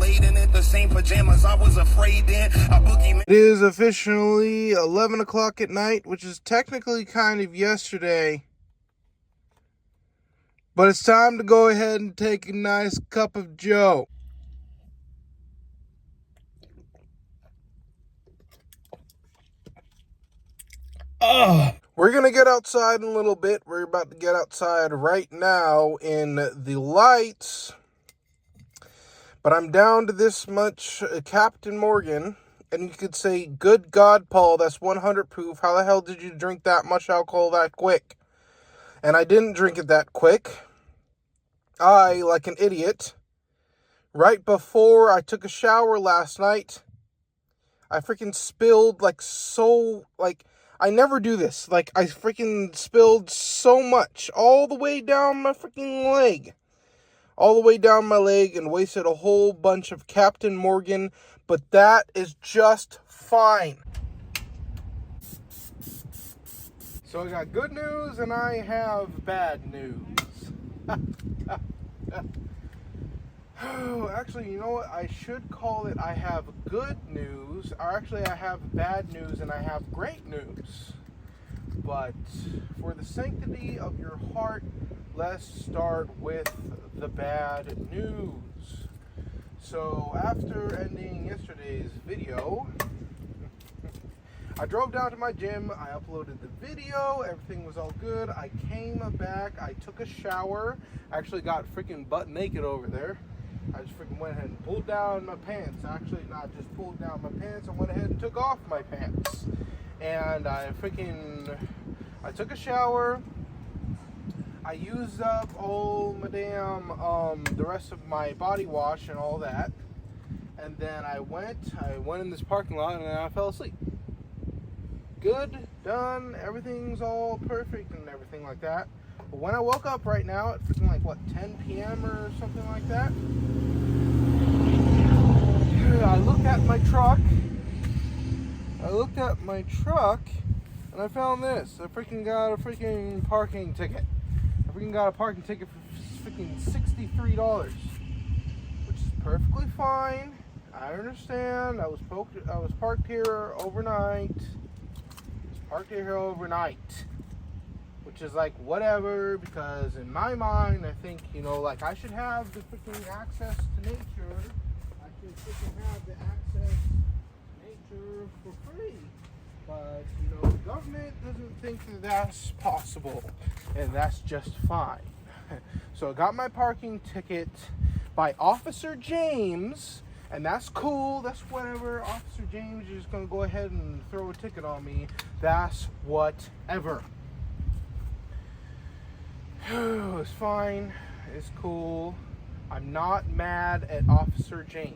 laid in it, the same pajamas I was afraid in. It is officially 11 o'clock at night, which is technically kind of yesterday. But it's time to go ahead and take a nice cup of Joe. We're going to get outside in a little bit. We're about to get outside right now in the lights. But I'm down to this much Captain Morgan. And you could say, good God, Paul, that's 100 proof. How the hell did you drink that much alcohol that quick? And I didn't drink it that quick. I, like an idiot, right before I took a shower last night, I freaking spilled I never do this. I freaking spilled so much all the way down my freaking leg. All the way down my leg and wasted a whole bunch of Captain Morgan. But that is just fine. So I got good news and I have bad news. Actually, you know what? I should call it I have good news. Or actually, I have bad news and I have great news. But for the sanctity of your heart, let's start with the bad news. So after ending yesterday's video, I drove down to my gym, I uploaded the video, everything was all good. I came back, I took a shower, actually got freaking butt naked over there. I just freaking went ahead and pulled down my pants. Actually, not just pulled down my pants, I went ahead and took off my pants. And I took a shower. I used up all my damn, the rest of my body wash and all that. And then I went in this parking lot and then I fell asleep. Good, done, everything's all perfect and everything like that. But when I woke up right now at freaking 10 p.m. or something like that, I looked at my truck and I found this. I freaking got a freaking parking ticket. I freaking got a parking ticket for freaking $63, which is perfectly fine. I understand. I was parked here overnight. Which is whatever, because in my mind, I think, I should have the freaking access to nature. I should freaking have the access to nature for free. But, the government doesn't think that that's possible. And that's just fine. So I got my parking ticket by Officer James. And that's cool, that's whatever. Officer James is just going to go ahead and throw a ticket on me. That's whatever. It's fine. It's cool. I'm not mad at Officer James.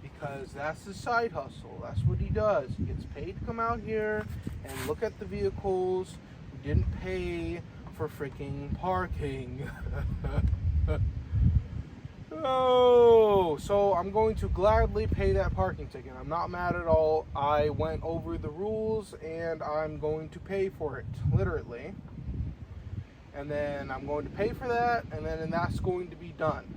Because that's his side hustle. That's what he does. He gets paid to come out here and look at the vehicles who didn't pay for freaking parking. Oh, so I'm going to gladly pay that parking ticket. I'm not mad at all. I went over the rules and I'm going to pay for it, literally. And then I'm going to pay for that, and then that's going to be done.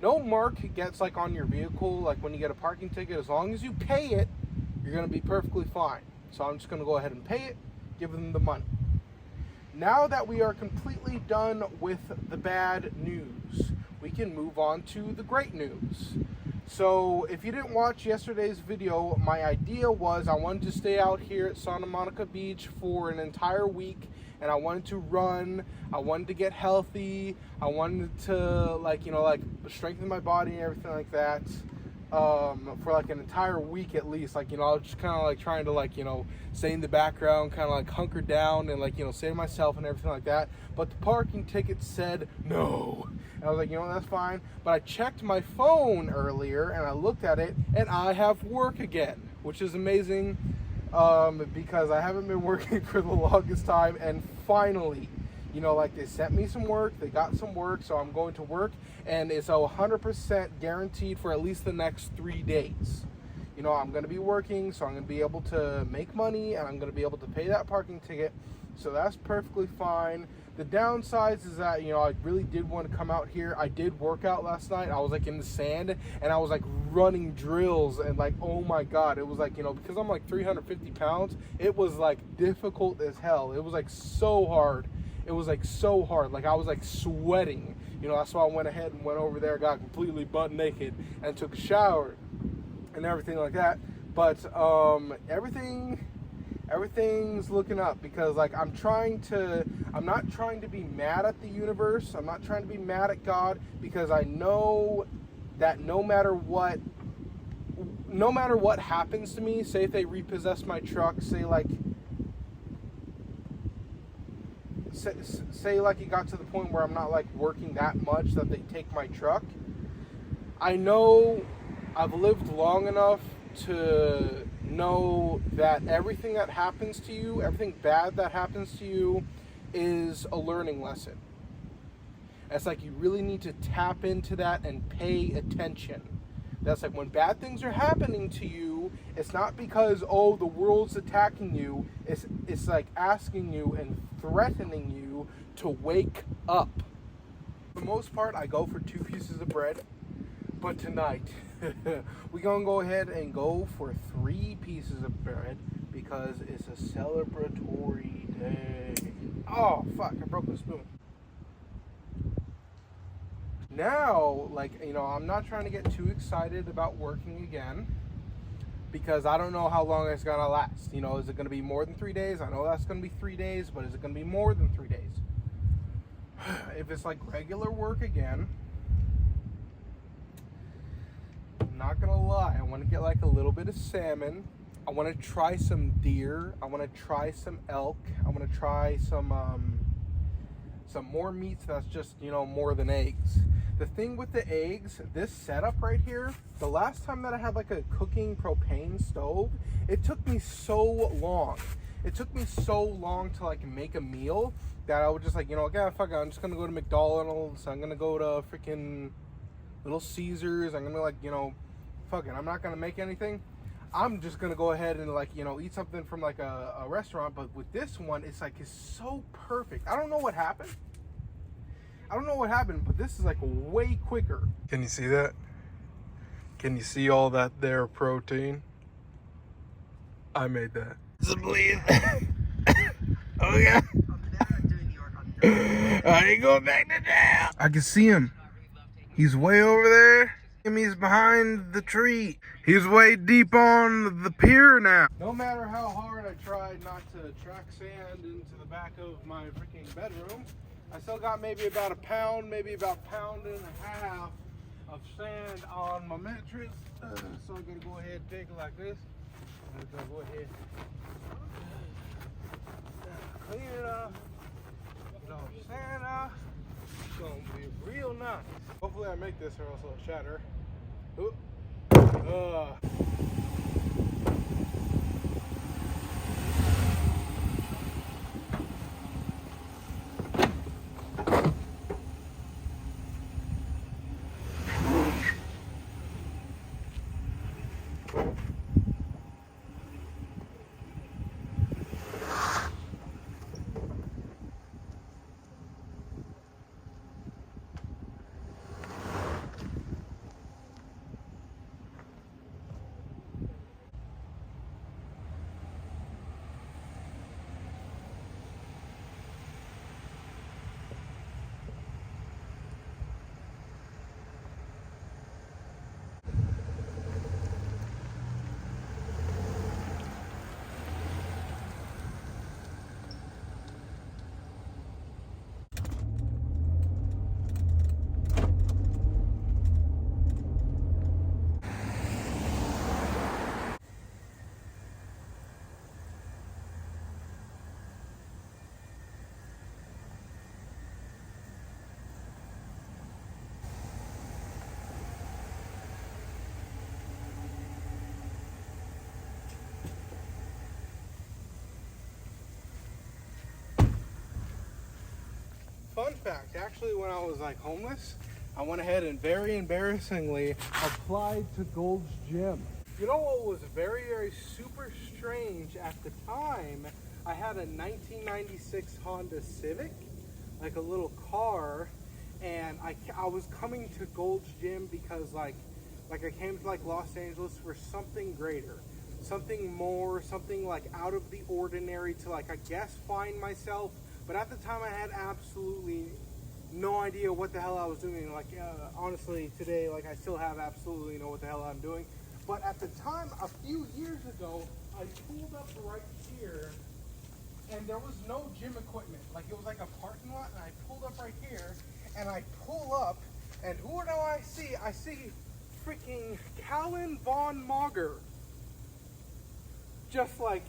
No mark gets on your vehicle, when you get a parking ticket. As long as you pay it, you're going to be perfectly fine. So I'm just going to go ahead and pay it, give them the money. Now that we are completely done with the bad news, we can move on to the great news. So if you didn't watch yesterday's video, my idea was I wanted to stay out here at Santa Monica Beach for an entire week, and I wanted to run, I wanted to get healthy, I wanted to strengthen my body and everything like that. For an entire week at least. I was just kind of trying to stay in the background, kind of hunker down and save myself and everything like that. But the parking ticket said no. And I was that's fine. But I checked my phone earlier and I looked at it and I have work again, which is amazing, because I haven't been working for the longest time, and finally, they sent me some work, they got some work, so I'm going to work, and it's 100% guaranteed for at least the next 3 days. I'm going to be working, so I'm going to be able to make money, and I'm going to be able to pay that parking ticket, so that's perfectly fine. The downsides is that, you know, I really did want to come out here. I did work out last night. I was like in the sand and I was like running drills and like, oh my God, it was like, you know, because I'm like 350 pounds, it was like difficult as hell. It was like so hard. It was like so hard. Like I was like sweating, you know. That's why I went ahead and went over there, got completely butt naked and took a shower and everything like that. But everything's looking up, because like I'm not trying to be mad at the universe. I'm not trying to be mad at God, because I know that no matter what happens to me, say if they repossess my truck, say like it got to the point where I'm not like working that much that they take my truck, I know I've lived long enough to know that everything that happens to you, everything bad that happens to you, is a learning lesson. It's like you really need to tap into that and pay attention. That's like when bad things are happening to you, it's not because, oh, the world's attacking you. It's like asking you and threatening you to wake up. For the most part, I go for 2 pieces of bread. But tonight, we're going to go ahead and go for 3 pieces of bread, because it's a celebratory day. Oh, fuck, I broke the spoon. Now, like, you know, I'm not trying to get too excited about working again, because I don't know how long it's going to last. You know, is it going to be more than 3 days? I know that's going to be 3 days, but is it going to be more than 3 days? If it's like regular work again, I'm not gonna lie, I want to get like a little bit of salmon. I want to try some deer. I want to try some elk. I want to try some more meats that's just, you know, more than eggs. The thing with the eggs, this setup right here, the last time that I had like a cooking propane stove, it took me so long. It took me so long to like make a meal that I would just like, you know, yeah, fuck it, I'm just gonna go to McDonald's. I'm gonna go to freaking Little Caesars. I'm gonna like, you know, fuck it, I'm not gonna make anything. I'm just gonna go ahead and like, you know, eat something from like a restaurant. But with this one, it's like, it's so perfect. I don't know what happened. But this is like way quicker. Can you see that? Can you see all that there protein? I made that. Please. Oh yeah. I ain't going back to jail. I can see him. He's way over there. He's behind the tree. He's way deep on the pier now. No matter how hard I tried not to track sand into the back of my freaking bedroom, I still got maybe about a pound, maybe about a pound and a half of sand on my mattress. So I'm gonna go ahead and take it like this. I'm gonna go ahead, clean it up, get all the sand out. It's gonna be real nice. Hopefully I make this or else it'll shatter. Oop. Fun fact, actually when I was like homeless, I went ahead and very embarrassingly applied to Gold's Gym. You know what was very, very super strange at the time? I had a 1996 Honda Civic, like a little car, and I was coming to Gold's Gym because like I came to like Los Angeles for something greater, something more, something like out of the ordinary to like I guess find myself. But at the time I had absolutely no idea what the hell I was doing. Like honestly today, like I still have absolutely know what the hell I'm doing. But at the time, a few years ago, I pulled up right here and there was no gym equipment. Like it was like a parking lot, and I pulled up right here and I pull up, and who do I see? I see freaking Callan Von Mager. Just like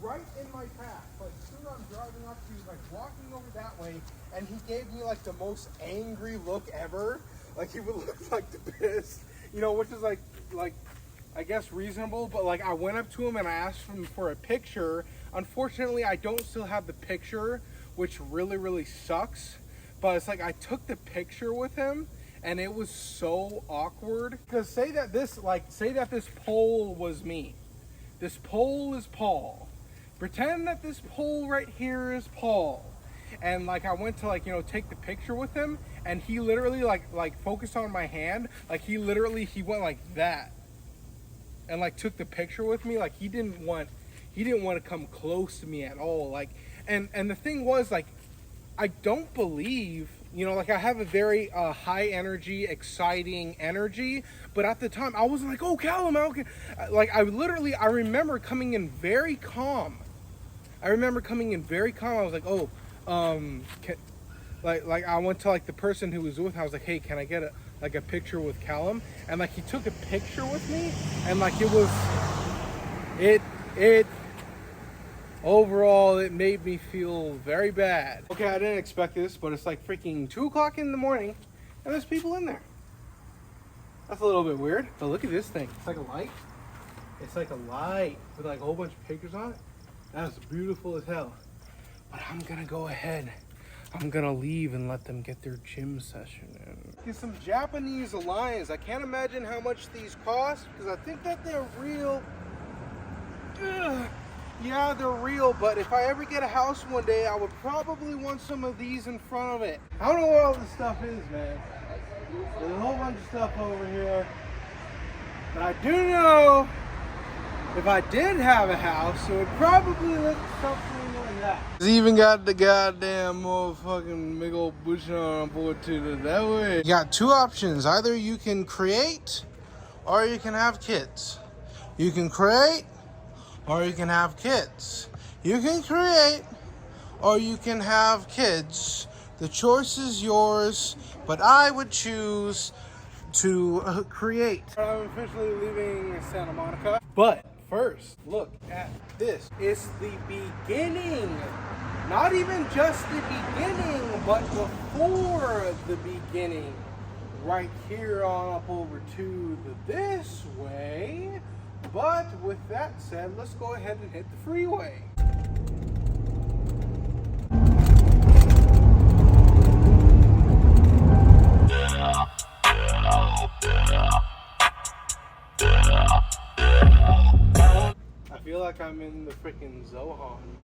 right in my path. Like soon I'm driving up, he was like walking over that way, and he gave me like the most angry look ever. Like he would look like the pissed, you know, which is like I guess reasonable, but like I went up to him and I asked him for a picture. Unfortunately, I don't still have the picture, which really sucks. But it's like I took the picture with him and it was so awkward. Because say that this pole was me. This pole is Paul. Pretend that this pole right here is Paul. And like I went to like, you know, take the picture with him, and he literally like focused on my hand. Like he went like that and like took the picture with me. Like he didn't want to come close to me at all. Like and the thing was, like, I don't believe, you know, like I have a very high energy, exciting energy, but at the time I was like, oh Callum, okay. Like I remember coming in very calm. I was like, oh, like I went to like the person who was with me. I was like, hey, can I get a picture with Callum? And like he took a picture with me, and like overall it made me feel very bad. Okay, I didn't expect this, but it's like freaking 2 o'clock in the morning and there's people in there. That's a little bit weird, but look at this thing. It's like a light. It's like a light with like a whole bunch of pictures on it. That is beautiful as hell. But I'm gonna go ahead. I'm gonna leave and let them get their gym session in. Get some Japanese lions. I can't imagine how much these cost because I think that they're real. Ugh. Yeah, they're real, but if I ever get a house one day, I would probably want some of these in front of it. I don't know what all this stuff is, man. There's a whole bunch of stuff over here. But I do know if I did have a house, it would probably look something like that. It's even got the goddamn motherfucking big old bush on board to that way. You got 2 options. Either you can create or you can have kids. You can create or you can have kids. You can create or you can have kids. The choice is yours, but I would choose to create. I'm officially leaving Santa Monica, but first, look at this. It's the beginning. Not even just the beginning, but before the beginning. Right here on up over to this way. But with that said, let's go ahead and hit the freeway. I feel like I'm in the freaking Zohan.